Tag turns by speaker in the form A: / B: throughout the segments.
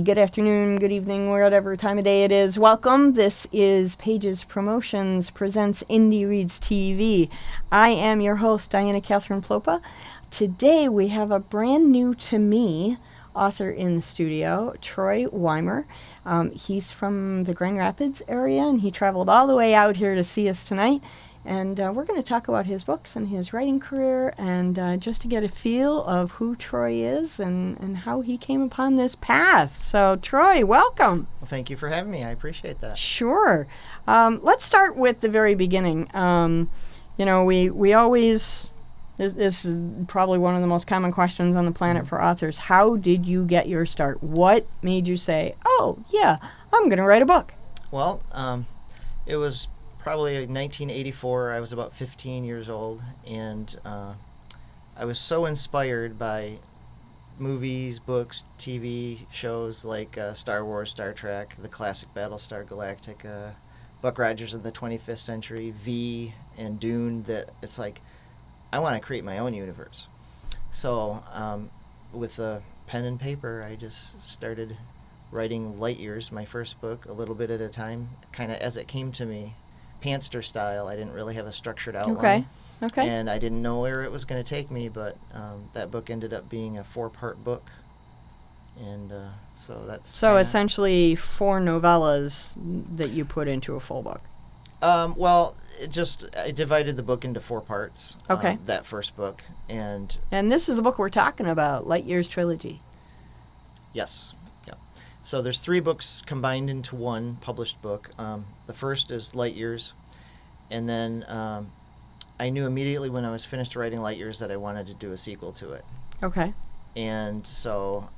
A: good afternoon, good evening, whatever time of day it is. Welcome. This is Pages Promotions presents Indie Reads TV. I am your host, Diana Catherine Plopa. Today we have a brand new to me author in the studio, Troy Wymer. He's from the Grand Rapids area, and he traveled all the way out here to see us tonight. And we're going to talk about his books and his writing career, and just to get a feel of who Troy is and how he came upon this path. So, Troy, welcome.
B: Well, thank you for having me. I appreciate that.
A: Sure. Let's start with the very beginning. We always... This is probably one of the most common questions on the planet for authors. How did you get your start? What made you say, oh, yeah, I'm going to write a book?
B: Well, it was probably 1984. I was about 15 years old, and I was so inspired by movies, books, TV shows like Star Wars, Star Trek, the classic Battlestar Galactica, Buck Rogers in the 25th Century, V, and Dune, that it's like, I want to create my own universe. So with a pen and paper, I just started writing Light Years, my first book, a little bit at a time, kind of as it came to me, pantster style. I didn't really have a structured outline.
A: Okay.
B: And I didn't know where it was going to take me, but that book ended up being a 4-part book. And so that's...
A: So essentially 4 novellas that you put into a full book.
B: Well, I divided the book into 4 parts.
A: Okay.
B: That first book. And
A: this is the book we're talking about, Light Years Trilogy.
B: Yes. Yeah. So there's 3 books combined into one published book. The first is Light Years. And then I knew immediately when I was finished writing Light Years that I wanted to do a sequel to it.
A: Okay.
B: And so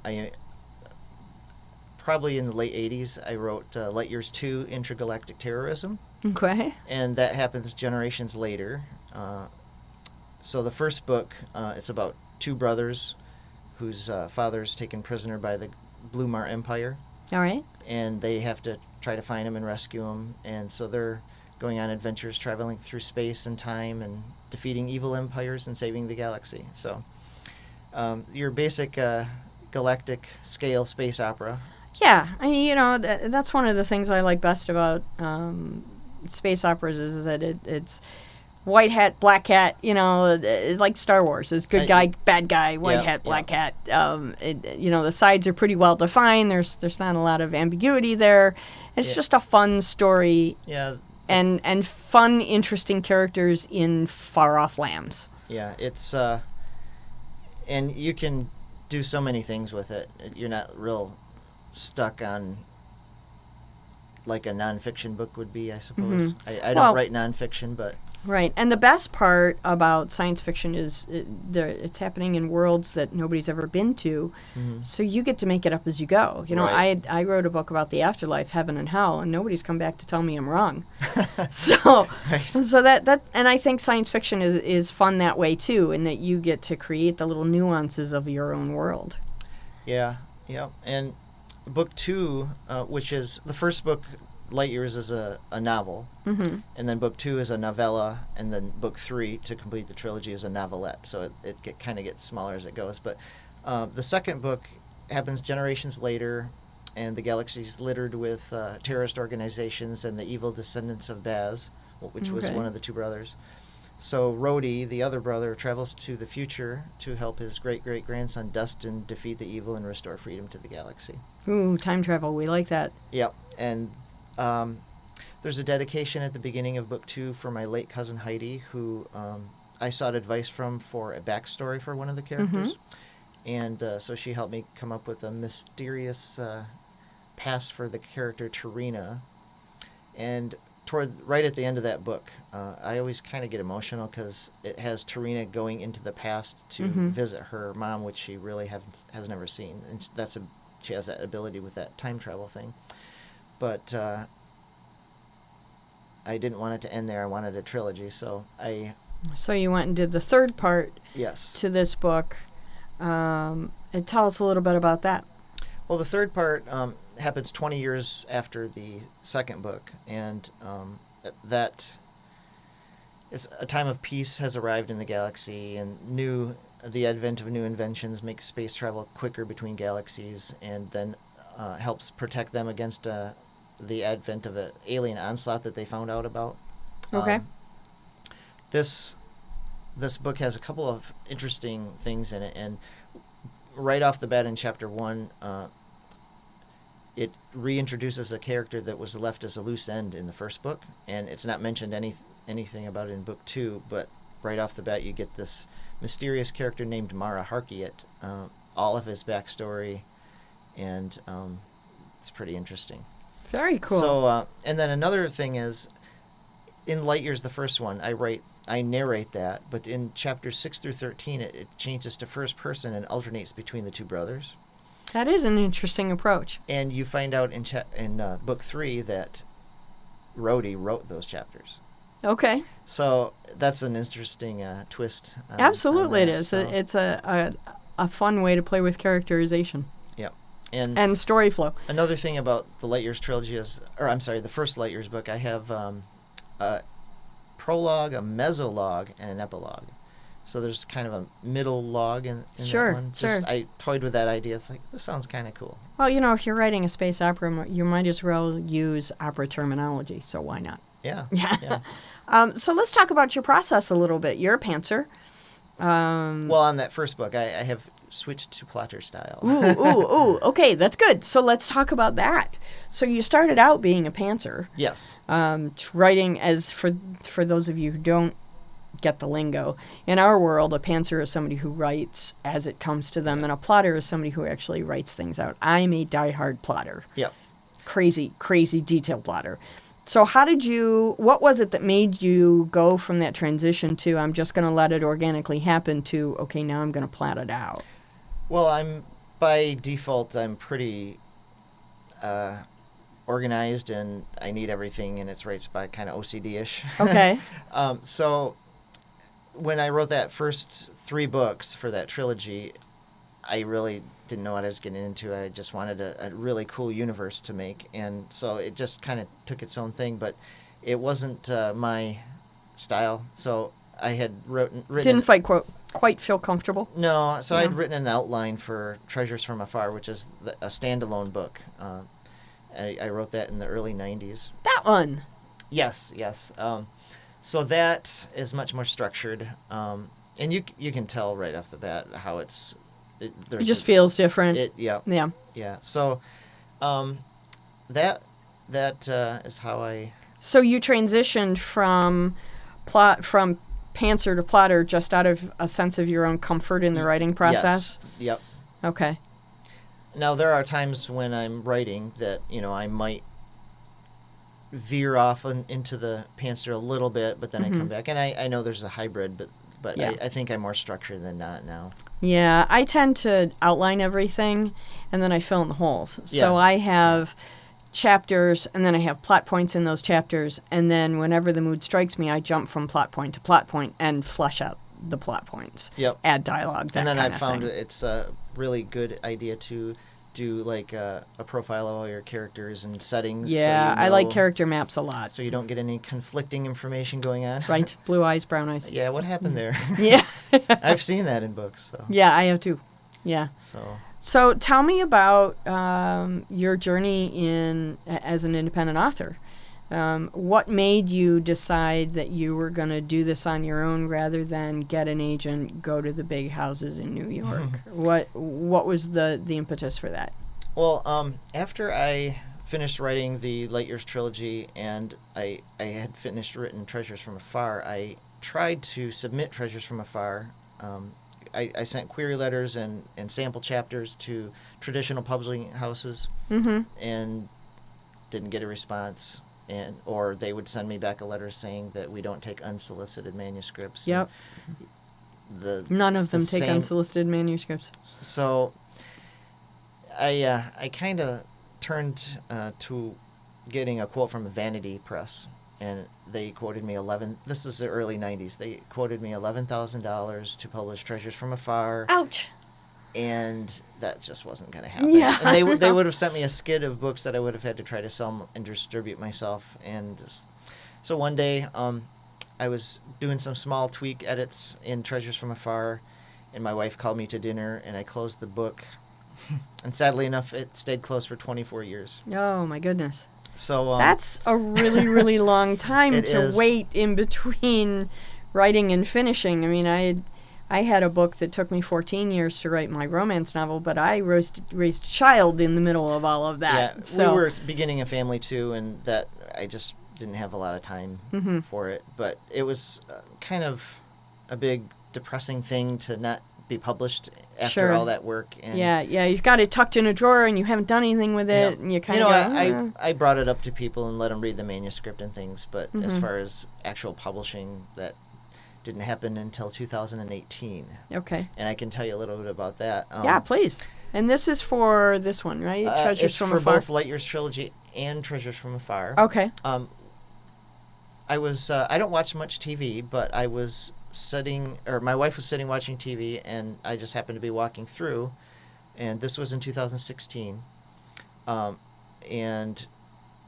B: probably in the late 80s, I wrote Light Years 2, Intergalactic Terrorism.
A: Okay.
B: And that happens generations later. So the first book, it's about 2 brothers whose father's taken prisoner by the Blue Mar Empire.
A: All right.
B: And they have to try to find him and rescue him. And so they're going on adventures, traveling through space and time and defeating evil empires and saving the galaxy. So your basic galactic scale space opera.
A: Yeah. That's one of the things I like best about space operas is that it's white hat, black hat, it's like Star Wars. It's good guy, bad guy, white hat, black hat. The sides are pretty well defined. There's not a lot of ambiguity there. It's just a fun story.
B: Yeah.
A: And fun, interesting characters in far off lands.
B: Yeah, it's and you can do so many things with it. You're not real stuck on like a nonfiction book would be, I suppose.
A: Mm-hmm.
B: I don't write nonfiction, but...
A: Right. And the best part about science fiction is it's happening in worlds that nobody's ever been to, so you get to make it up as you go.
B: Right.
A: I wrote a book about the afterlife, heaven and hell, and nobody's come back to tell me I'm wrong. So that and I think science fiction is fun that way, too, in that you get to create the little nuances of your own world.
B: Yeah. And book 2, which is the first book, Light Years, is a novel, and then book 2 is a novella, and then book 3 to complete the trilogy is a novelette. So it kind of gets smaller as it goes. But the second book happens generations later, and the galaxy's littered with terrorist organizations and the evil descendants of Baz, which was one of the 2 brothers. So Rhodey, the other brother, travels to the future to help his great-great-grandson Dustin defeat the evil and restore freedom to the galaxy.
A: Ooh, time travel. We like that.
B: Yep. And there's a dedication at the beginning of book 2 for my late cousin Heidi, who I sought advice from for a backstory for one of the characters. And so she helped me come up with a mysterious past for the character Tarina. And right at the end of that book, I always kind of get emotional because it has Tarina going into the past to visit her mom, which she really has never seen. And she has that ability with that time travel thing. But I didn't want it to end there. I wanted a trilogy, so
A: So you went and did the third part.
B: Yes.
A: To this book. And tell us a little bit about that.
B: Well, the third part happens 20 years after the second book, and that is a time of peace has arrived in the galaxy, and the advent of new inventions makes space travel quicker between galaxies, and then helps protect them against the advent of an alien onslaught that they found out about.
A: Okay.
B: This book has a couple of interesting things in it, and right off the bat in chapter 1, it reintroduces a character that was left as a loose end in the first book, and it's not mentioned anything about it in book 2, but right off the bat you get this mysterious character named Mara Harkiet, all of his backstory, and it's pretty interesting.
A: Very cool.
B: So, and then another thing is, in Light Years, the first one, I narrate that, but in chapters 6 through 13, it changes to first person and alternates between the two brothers.
A: That is an interesting approach.
B: And you find out in book 3 that Rhodey wrote those chapters.
A: Okay.
B: So that's an interesting twist.
A: Absolutely,
B: on that,
A: it is.
B: so.
A: It's a fun way to play with characterization.
B: Yep.
A: And story flow.
B: Another thing about the Light Years trilogy is, the first Light Years book, I have a prologue, a mesologue, and an epilogue. So there's kind of a middle log in
A: Sure,
B: that one.
A: sure.
B: I toyed with that idea. It's like, this sounds kind of cool.
A: Well, if you're writing a space opera, you might as well use opera terminology, so why not?
B: Yeah.
A: Yeah. So let's talk about your process a little bit. You're a pantser.
B: Well, on that first book, I have switched to plotter style.
A: Ooh. Okay, that's good. So let's talk about that. So you started out being a pantser.
B: Yes.
A: Writing as, for those of you who don't get the lingo, in our world, a pantser is somebody who writes as it comes to them, and a plotter is somebody who actually writes things out. I'm a diehard plotter.
B: Yep.
A: Crazy detail plotter. So what was it that made you go from that transition to, I'm just going to let it organically happen, to, okay, now I'm going to plot it out?
B: Well, by default, I'm pretty organized, and I need everything in its right spot, kind of OCD-ish.
A: Okay.
B: So when I wrote that first 3 books for that trilogy, I really didn't know what I was getting into. I just wanted a really cool universe to make, and so it just kind of took its own thing, but it wasn't my style. So I had written...
A: Didn't quite feel comfortable?
B: No, so
A: Yeah.
B: I'd written an outline for Treasures from Afar, which is a standalone book. I wrote that in the early 90s.
A: That one?
B: Yes. So that is much more structured, and you can tell right off the bat how it just
A: feels different.
B: Yeah. So that is how I...
A: So you transitioned from pantser to plotter just out of a sense of your own comfort in the writing process?
B: Yes. Yep.
A: Okay.
B: Now, there are times when I'm writing that, I might veer off into the pantser a little bit, but then I come back. And I know there's a hybrid, but
A: Yeah.
B: I think I'm more structured than not now.
A: Yeah, I tend to outline everything, and then I fill in the holes. So
B: Yeah.
A: I have chapters, and then I have plot points in those chapters, and then whenever the mood strikes me, I jump from plot point to plot point and flesh out the plot points.
B: Yep.
A: Add dialogue, that
B: And then
A: kind
B: I've
A: of
B: found
A: thing.
B: it's a really good idea to do like a profile of all your characters and settings.
A: Yeah,
B: so you
A: I like
B: know-
A: character maps a lot.
B: So you don't get any conflicting information going on.
A: Right? Blue eyes, brown eyes.
B: Yeah, what happened there?
A: Yeah.
B: I've seen that in books. So.
A: Yeah, I have too. Yeah.
B: So
A: So tell me about your journey as an independent author. What made you decide that you were going to do this on your own rather than get an agent, go to the big houses in New York? What was the impetus for that?
B: Well, after I finished writing the Light Years trilogy and I had written Treasures from Afar, I tried to submit Treasures from Afar. I sent query letters and sample chapters to traditional publishing houses and didn't get a response. Or they would send me back a letter saying that we don't take unsolicited manuscripts.
A: Yep. None of them take unsolicited manuscripts.
B: So I kind of turned to getting a quote from Vanity Press, and they quoted me this is the early 90s. They quoted me $11,000 to publish Treasures from Afar.
A: Ouch.
B: And that just wasn't going to happen.
A: Yeah.
B: And they would have sent me a skid of books that I would have had to try to sell and distribute myself. And so one day, I was doing some small tweak edits in Treasures from Afar, and my wife called me to dinner, and I closed the book And sadly enough, it stayed closed for 24 years.
A: Oh, my goodness.
B: So
A: That's a really, really long time
B: It
A: to
B: is.
A: wait in between writing and finishing. I mean, I had a book that took me 14 years to write my romance novel, but I raised a child in the middle of all of that.
B: Yeah,
A: So,
B: we were beginning a family too, and that I just didn't have a lot of time
A: Mhm.
B: for it. But it was kind of a big depressing thing to not be published after
A: Sure.
B: all that work. And
A: yeah, you've got it tucked in a drawer and you haven't done anything with
B: Yeah.
A: it, and you kind
B: You
A: of
B: know,
A: go,
B: I brought it up to people and let them read the manuscript and things, but as
A: Mhm.
B: far as actual publishing, that didn't happen until 2018.
A: okay.
B: And I can tell you a little bit about that.
A: Yeah, please. And this is for this one, right? Treasures
B: it's
A: from
B: for
A: Afar.
B: both Light Years Trilogy and Treasures from Afar.
A: Okay.
B: I don't watch much TV, but I was my wife was sitting watching TV, and I just happened to be walking through, and this was in 2016, and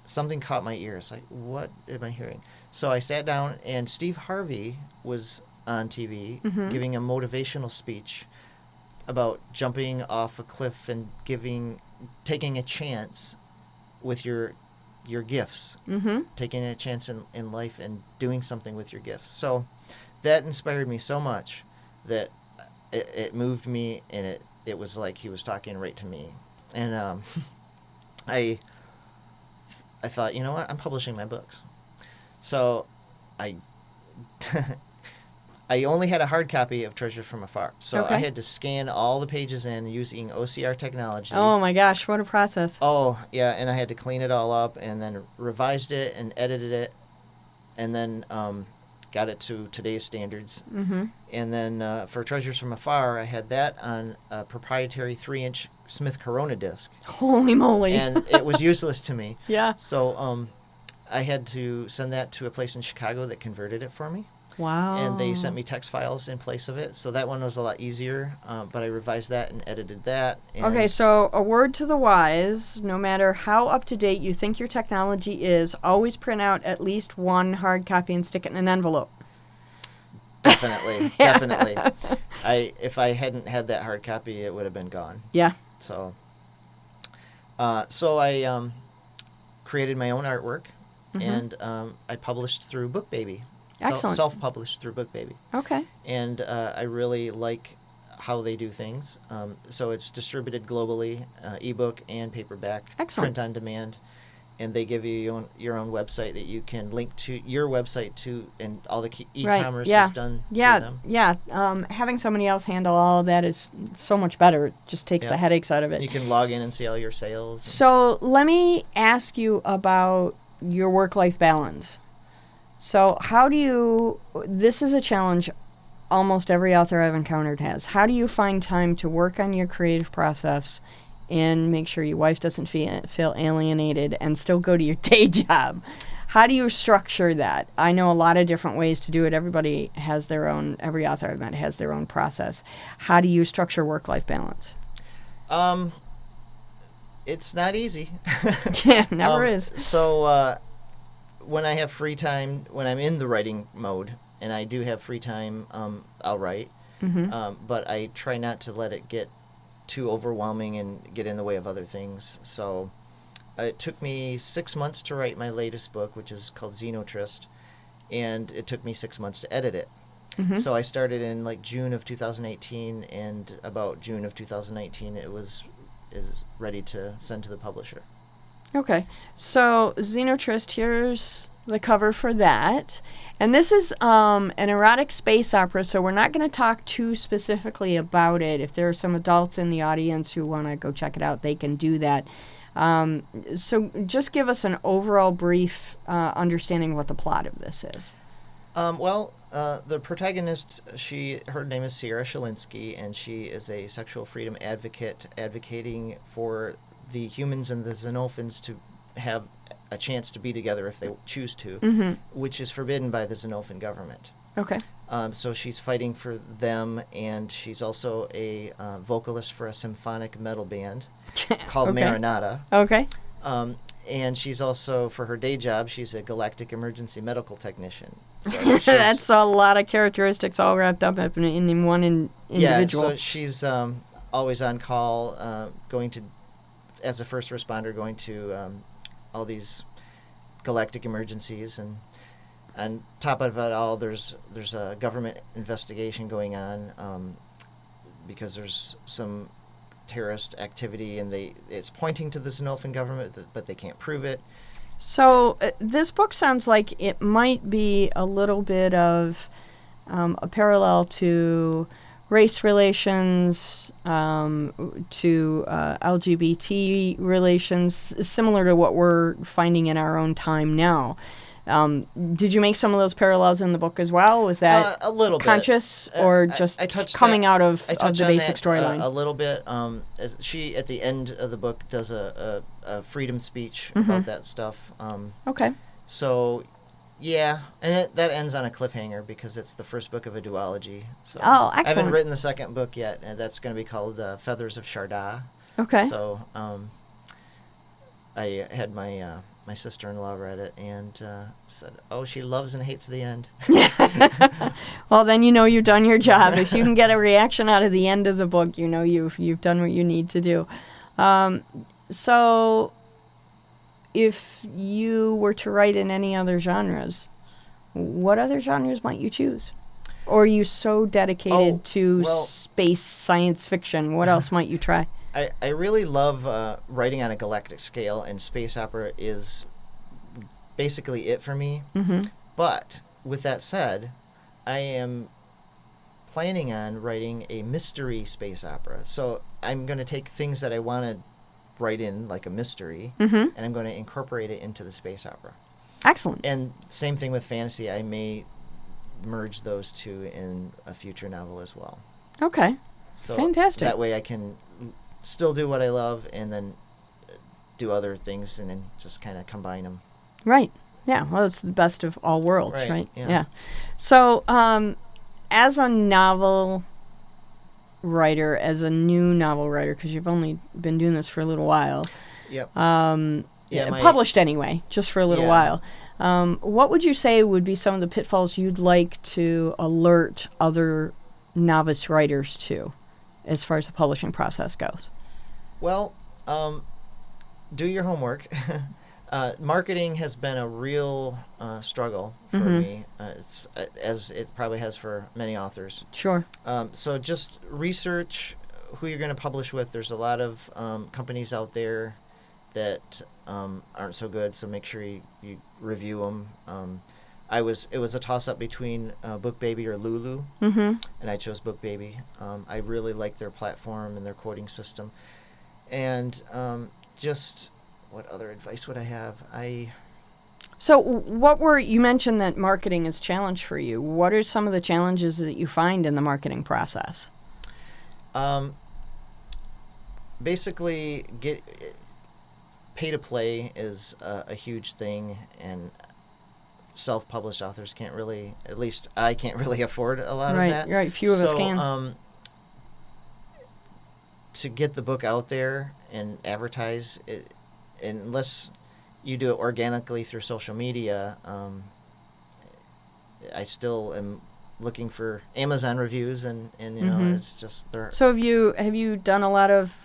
B: something caught my ear. It's like, what am I hearing? So I sat down, and Steve Harvey was on TV
A: Mhm.
B: giving a motivational speech about jumping off a cliff and taking a chance with your gifts,
A: Mm-hmm.
B: taking a chance in life and doing something with your gifts. So that inspired me so much that it moved me, and it was like he was talking right to me. And I thought, you know what, I'm publishing my books. So I I only had a hard copy of Treasure from Afar. So
A: Okay.
B: I had to scan all the pages in using OCR technology.
A: Oh my gosh, what a process.
B: Oh, yeah, and I had to clean it all up and then revised it and edited it and then got it to today's standards.
A: Mm-hmm.
B: And then for Treasures from Afar, I had that on a proprietary 3-inch Smith Corona disc.
A: Holy moly.
B: And it was useless to me.
A: Yeah.
B: So I had to send that to a place in Chicago that converted it for me.
A: Wow.
B: And they sent me text files in place of it. So that one was a lot easier. But I revised that and edited that. And
A: Okay, so a word to the wise, no matter how up to date you think your technology is, always print out at least one hard copy and stick it in an envelope.
B: Definitely, definitely. If I hadn't had that hard copy, it would have been gone.
A: Yeah.
B: So I created my own artwork,
A: Mhm.
B: and I published through BookBaby.
A: Excellent.
B: Self-published through BookBaby.
A: Okay.
B: And I really like how they do things. So it's distributed globally, ebook and paperback,
A: Excellent.
B: print on demand. And they give you your own website that you can link to your website to, and all the e-commerce
A: yeah.
B: is done
A: Yeah,
B: through them.
A: yeah. Having somebody else handle all of that is so much better. It just takes
B: Yeah.
A: the headaches out of it.
B: You can log in and see all your sales.
A: So let me ask you about your work-life balance. So this is a challenge almost every author I've encountered has. How do you find time to work on your creative process and make sure your wife doesn't feel alienated and still go to your day job? How do you structure that? I know a lot of different ways to do it. Every author I've met has their own process. How do you structure work-life balance?
B: It's not easy.
A: Yeah, never is.
B: So when I have free time, when I'm in the writing mode, and I do have free time, I'll write.
A: Mm-hmm.
B: But I try not to let it get too overwhelming and get in the way of other things. So it took me 6 months to write my latest book, which is called Xenotrist, and it took me 6 months to edit it.
A: Mm-hmm.
B: So I started in like June of 2018, and about June of 2019 is ready to send to the publisher.
A: Okay, so Xenotrist, here's the cover for that. And this is an erotic space opera, so we're not going to talk too specifically about it. If there are some adults in the audience who want to go check it out, they can do that. So just give us an overall brief understanding of what the plot of this is.
B: The protagonist, her name is Sierra Shalinsky, and she is a sexual freedom advocate advocating for the humans and the Xenophons to have a chance to be together if they choose to,
A: Mm-hmm.
B: which is forbidden by the Xenophan government.
A: Okay.
B: So she's fighting for them, and she's also a vocalist for a symphonic metal band called
A: Okay.
B: Maranata.
A: Okay.
B: And she's also, for her day job, she's a galactic emergency medical technician. So she's-
A: That's a lot of characteristics all wrapped up in one individual.
B: Yeah, so she's always on call, going to, as a first responder, going to all these galactic emergencies, and on top of it all, there's a government investigation going on because there's some terrorist activity, and it's pointing to the Sinolfan government, but they can't prove it.
A: So this book sounds like it might be a little bit of a parallel to race relations, to LGBT relations, similar to what we're finding in our own time now. Did you make some of those parallels in the book as well? Was that
B: a little
A: conscious or just coming out of the basic storyline?
B: A little bit. As she, at the end of the book, does a freedom speech about that stuff.
A: Okay.
B: So, yeah, and that ends on a cliffhanger because it's the first book of a duology. So
A: oh, excellent.
B: I haven't written the second book yet, and that's going to be called Feathers of Sharda.
A: Okay.
B: So I had my sister-in-law read it and said, "Oh, she loves and hates the end."
A: Well, then you know you've done your job. If you can get a reaction out of the end of the book, you know you've done what you need to do. So, if you were to write in any other genres, what other genres might you choose? Or are you so dedicated to space science fiction? What else might you try?
B: I really love writing on a galactic scale, and space opera is basically it for me.
A: Mm-hmm.
B: But with that said, I am planning on writing a mystery space opera. So I'm going to take things that I want to write in, like a mystery, and I'm going to incorporate it into the space opera.
A: Excellent.
B: And same thing with fantasy. I may merge those two in a future novel as well.
A: Okay.
B: So
A: fantastic.
B: That way I can still do what I love and then do other things and then just kind of combine them.
A: Right. Yeah. Well, it's the best of all worlds, right?
B: Yeah.
A: So, as a novel writer, as a new novel writer, because you've only been doing this for a little while.
B: Yep.
A: Published anyway, just for a little while. What would you say would be some of the pitfalls you'd like to alert other novice writers to, as far as the publishing process goes?
B: Well, do your homework. Marketing has been a real struggle for me. It's as it probably has for many authors.
A: Sure.
B: So just research who you're going to publish with. There's a lot of companies out there that aren't so good, so make sure you review them. It was a toss-up between BookBaby or Lulu, and I chose BookBaby. I really like their platform and their quoting system. And just what other advice would I have?
A: So you mentioned that marketing is a challenge for you. What are some of the challenges that you find in the marketing process?
B: Basically, pay to play is a huge thing, and self-published authors can't really, at least I can't really afford a lot of that.
A: Right, few of us can.
B: To get the book out there and advertise it, unless you do it organically through social media, I still am looking for Amazon reviews, and you know, it's just there.
A: So have you done a lot of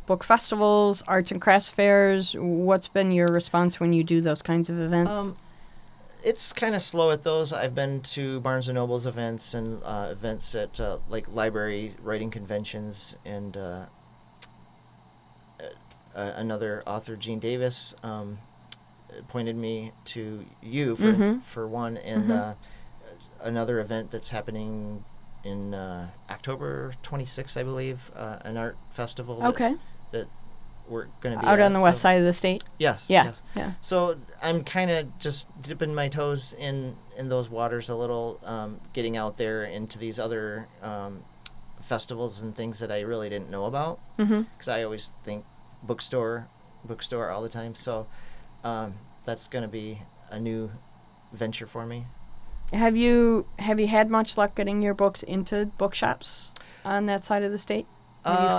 A: book festivals, arts and crafts fairs? What's been your response when you do those kinds of events?
B: It's kind of slow at those. I've been to Barnes & Noble's events and events at like library writing conventions, and another author, Gene Davis, pointed me to you for one, and another event that's happening in October 26th, I believe, an art festival. That we're going to be
A: out on the west side of the state.
B: Yes.
A: Yeah.
B: So I'm kind of just dipping my toes in those waters a little, getting out there into these other festivals and things that I really didn't know about, because I always think bookstore all the time. So that's going to be a new venture for me.
A: Have you had much luck getting your books into bookshops on that side of the state? Have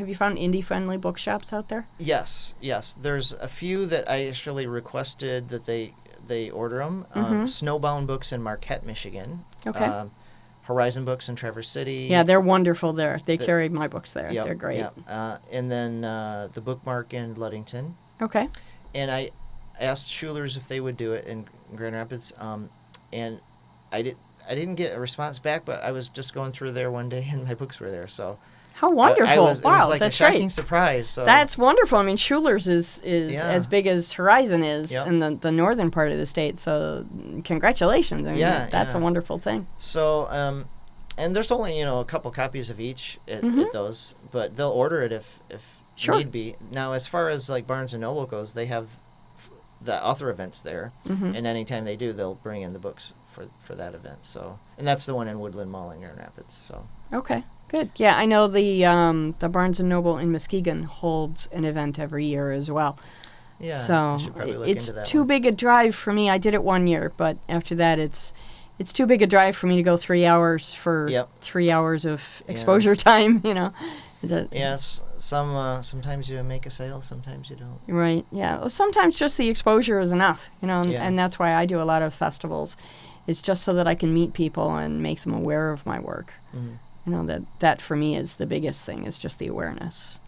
A: you found indie-friendly bookshops out there?
B: Yes. There's a few that I actually requested that they order them. Snowbound Books in Marquette, Michigan.
A: Okay.
B: Horizon Books in Traverse City.
A: Yeah, they're wonderful there. They carry my books there.
B: Yep,
A: They're great.
B: Yep. And then the Bookmark in Ludington.
A: Okay.
B: And I asked Schuler's if they would do it in Grand Rapids, and I didn't get a response back, but I was just going through there one day and my books were there, so
A: how wonderful!
B: it was like
A: that's
B: a shocking
A: great.
B: surprise. So
A: That's wonderful. I mean, Schuler's is
B: Yeah.
A: as big as Horizon is
B: Yep.
A: in the northern part of the state. So congratulations! I mean,
B: Yeah,
A: that's a
B: yeah.
A: wonderful thing.
B: So and there's only a couple copies of each at those, but they'll order it if
A: Sure.
B: need be. Now, as far as like Barnes and Noble goes, they have the author events there, and anytime they do, they'll bring in the books for that event. So, and that's the one in Woodland Mall in Grand Rapids. So.
A: Okay, good. Yeah, I know the Barnes and Noble in Muskegon holds an event every year as well.
B: Yeah,
A: So
B: I should probably look
A: it's
B: into that
A: too
B: one.
A: big a drive for me. I did it one year, but after that, it's too big a drive for me to go 3 hours for
B: Yep.
A: 3 hours of
B: Yeah.
A: exposure time.
B: Yes, sometimes you make a sale, sometimes you don't.
A: Right. Yeah. Well, sometimes just the exposure is enough, and,
B: Yeah.
A: and that's why I do a lot of festivals. It's just so that I can meet people and make them aware of my work. That for me is the biggest thing, is just the awareness.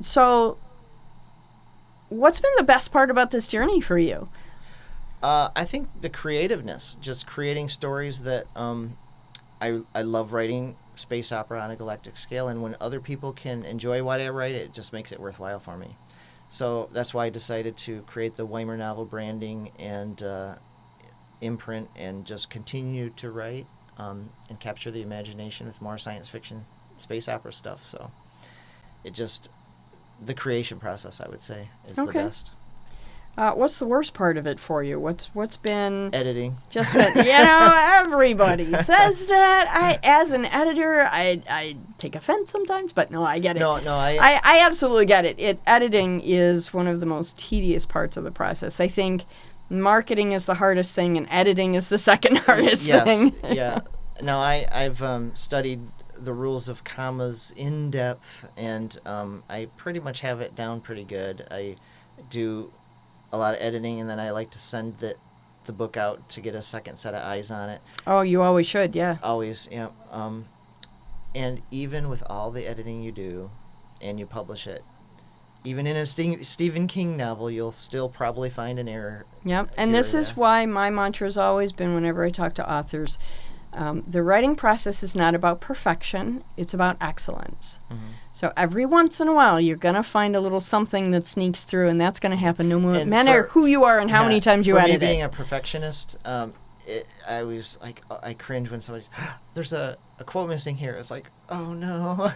A: So what's been the best part about this journey for you?
B: I think the creativeness, just creating stories that I love writing space opera on a galactic scale, and when other people can enjoy what I write, it just makes it worthwhile for me. So that's why I decided to create the Wymer novel branding and imprint, and just continue to write and capture the imagination with more science fiction space opera stuff. So the creation process, I would say, is the
A: Okay.
B: best.
A: What's the worst part of it for you? What's been
B: Editing.
A: just that? Everybody says that. As an editor, I take offense sometimes, but no, I get it.
B: No,
A: I absolutely get it. Editing is one of the most tedious parts of the process. I think marketing is the hardest thing, and editing is the second hardest thing.
B: Yeah. No, I've studied the rules of commas in depth, and I pretty much have it down pretty good. I do a lot of editing, and then I like to send the book out to get a second set of eyes on it.
A: Oh, you always should, yeah.
B: Always, yeah. And even with all the editing you do, and you publish it, even in a Stephen King novel, you'll still probably find an error.
A: Yep, and
B: here
A: this
B: or
A: is
B: there.
A: why my mantra has always been, whenever I talk to authors, the writing process is not about perfection, it's about excellence. So every once in a while, you're going to find a little something that sneaks through, and that's going to happen no
B: And
A: matter
B: for-
A: who you are and how many times you
B: for
A: edit
B: me being
A: it.
B: a perfectionist, I was like, I cringe when somebody's, there's a quote missing here. It's like, oh no.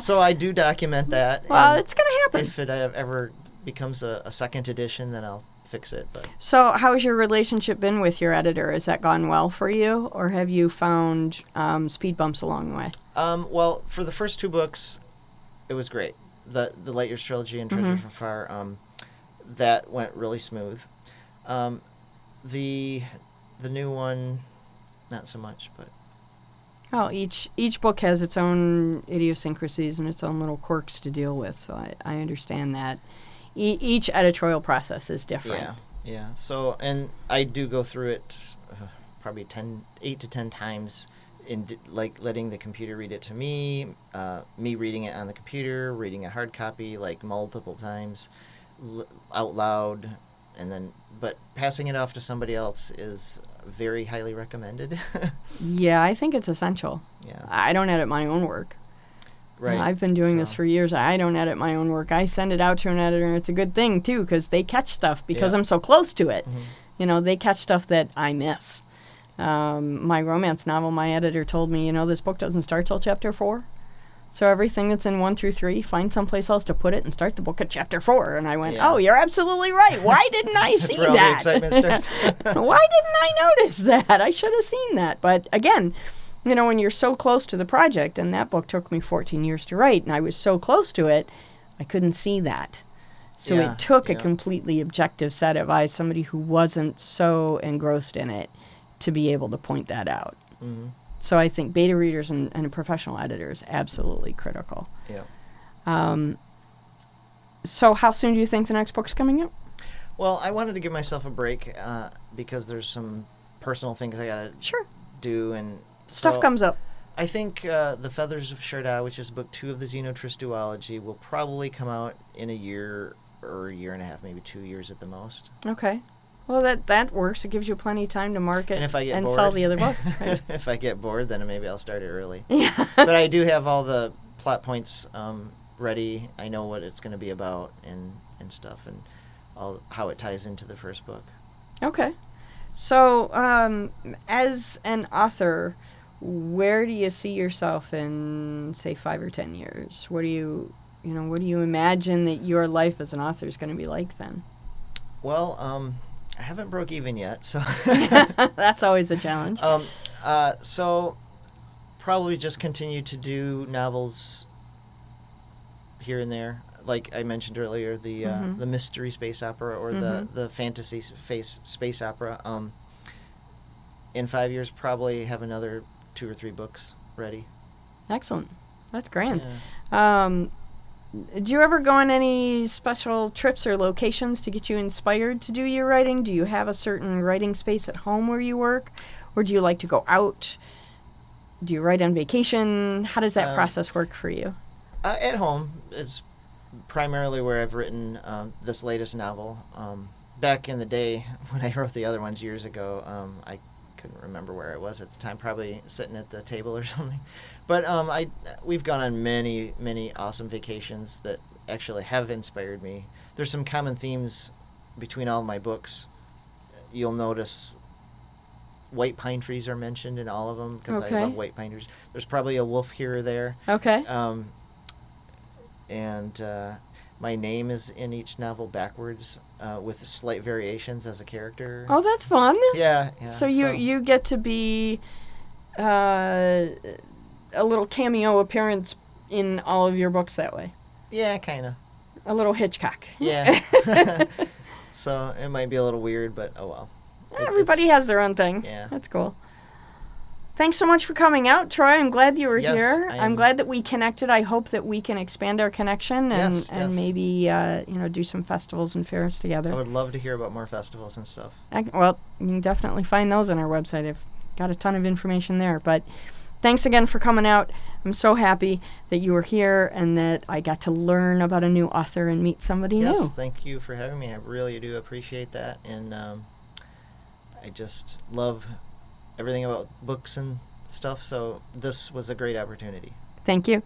B: So I do document that.
A: Well,
B: and
A: it's going to happen.
B: if it ever becomes a second edition, then I'll fix it. But
A: So how's your relationship been with your editor? Has that gone well for you, or have you found speed bumps along the way?
B: well, for the first two books, it was great. The Light Years trilogy and Treasure from Far, that went really smooth. The new one, not so much, but
A: Oh, each book has its own idiosyncrasies and its own little quirks to deal with, so I understand that. Each editorial process is different.
B: yeah. So, and I do go through it probably 8 to 10 times, like letting the computer read it to me, me reading it on the computer, reading a hard copy like multiple times out loud, and then but passing it off to somebody else is very highly recommended.
A: Yeah, I think it's essential.
B: Yeah.
A: I don't edit my own work.
B: Right.
A: I've been doing this
B: So-
A: for years. I don't edit my own work. I send it out to an editor, and it's a good thing, too, because they catch stuff because
B: Yeah.
A: I'm so close to it.
B: Mhm.
A: They catch stuff that I miss. My romance novel, my editor told me, this book doesn't start till chapter 4. So everything that's in 1 through 3, find someplace else to put it and start the book at chapter 4. And I went,
B: Yeah.
A: oh, you're absolutely right. Why didn't I
B: That's
A: see
B: where all the
A: that?
B: excitement starts.
A: Why didn't I notice that? I should have seen that. But again, when you're so close to the project, and that book took me 14 years to write, and I was so close to it, I couldn't see that. So
B: Yeah,
A: it took a
B: yeah.
A: completely objective set of eyes, somebody who wasn't so engrossed in it, to be able to point that out.
B: Mhm.
A: So I think beta readers and professional editors, absolutely critical.
B: Yeah.
A: So how soon do you think the next book's coming out?
B: Well, I wanted to give myself a break because there's some personal things I gotta
A: Sure.
B: do, and
A: Stuff
B: so
A: comes up.
B: I think The Feathers of Sharda, which is book 2 of the Xenotris duology, will probably come out in a year or a year and a half, maybe 2 years at the most.
A: Okay. Well, that works. It gives you plenty of time to market
B: And if I get bored,
A: sell the other books. Right?
B: if I get bored, then maybe I'll start it early.
A: Yeah.
B: But I do have all the plot points ready. I know what it's going to be about and stuff, and how it ties into the first book.
A: Okay. So, as an author, where do you see yourself in, say, 5 or 10 years? What do you imagine that your life as an author is going to be like then?
B: Well, I haven't broke even yet, so
A: That's always a challenge.
B: So probably just continue to do novels here and there. Like I mentioned earlier, the mystery space opera or the fantasy space opera. In 5 years, probably have another 2 or 3 books ready.
A: Excellent. That's grand.
B: Yeah.
A: Do you ever go on any special trips or locations to get you inspired to do your writing? Do you have a certain writing space at home where you work? Or do you like to go out? Do you write on vacation? How does that process work for you?
B: At home is primarily where I've written this latest novel. Back in the day when I wrote the other ones years ago, I couldn't remember where I was at the time, probably sitting at the table or something. But we've gone on many, many awesome vacations that actually have inspired me. There's some common themes between all of my books. You'll notice white pine trees are mentioned in all of them because I love white pine trees. There's probably a wolf here or there.
A: Okay.
B: And my name is in each novel backwards with slight variations as a character.
A: Oh, that's fun.
B: Yeah.
A: So you get to be a little cameo appearance in all of your books that way.
B: Yeah, kind of.
A: A little Hitchcock.
B: Yeah. So it might be a little weird, but oh well.
A: Everybody has their own thing.
B: Yeah.
A: That's cool. Thanks so much for coming out, Troy. I'm glad you were
B: Yes,
A: here. I'm glad that we connected. I hope that we can expand our connection and maybe do some festivals and fairs together.
B: I would love to hear about more festivals and stuff.
A: Well, you can definitely find those on our website. I've got a ton of information there. But thanks again for coming out. I'm so happy that you were here and that I got to learn about a new author and meet somebody new.
B: Yes, thank you for having me. I really do appreciate that. And I just love everything about books and stuff. So this was a great opportunity.
A: Thank you.